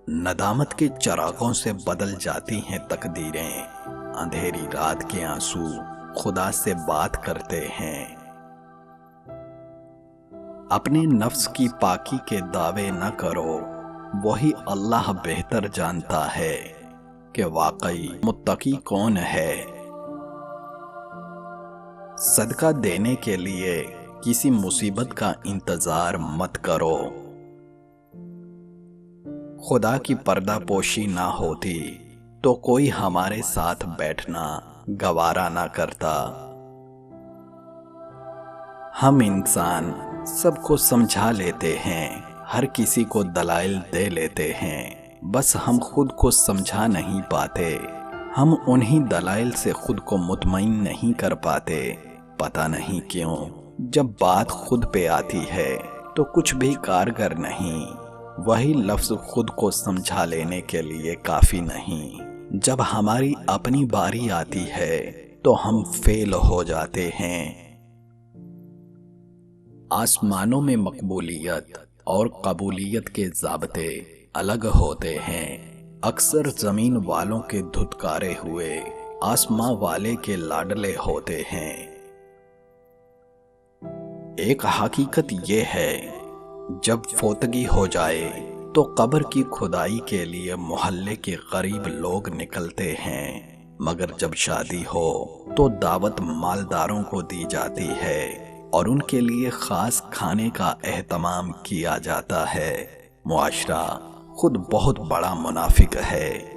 ندامت کے چراغوں سے بدل جاتی ہیں تقدیریں، اندھیری رات کے آنسو خدا سے بات کرتے ہیں۔ اپنے نفس کی پاکی کے دعوے نہ کرو، وہی اللہ بہتر جانتا ہے کہ واقعی متقی کون ہے۔ صدقہ دینے کے لیے کسی مصیبت کا انتظار مت کرو، خدا کی پردہ پوشی نہ ہوتی تو کوئی ہمارے ساتھ بیٹھنا گوارا نہ کرتا۔ ہم انسان سب کو سمجھا لیتے ہیں، ہر کسی کو دلائل دے لیتے ہیں، بس ہم خود کو سمجھا نہیں پاتے۔ ہم انہی دلائل سے خود کو مطمئن نہیں کر پاتے۔ پتہ نہیں کیوں جب بات خود پہ آتی ہے تو کچھ بھی کارگر نہیں۔ وہی لفظ خود کو سمجھا لینے کے لیے کافی نہیں۔ جب ہماری اپنی باری آتی ہے تو ہم فیل ہو جاتے ہیں۔ آسمانوں میں مقبولیت اور قبولیت کے ضابطے الگ ہوتے ہیں۔ اکثر زمین والوں کے دھتکارے ہوئے آسماں والے کے لاڈلے ہوتے ہیں۔ ایک حقیقت یہ ہے، جب فوتگی ہو جائے تو قبر کی کھدائی کے لیے محلے کے غریب لوگ نکلتے ہیں، مگر جب شادی ہو تو دعوت مالداروں کو دی جاتی ہے اور ان کے لیے خاص کھانے کا اہتمام کیا جاتا ہے۔ معاشرہ خود بہت بڑا منافق ہے۔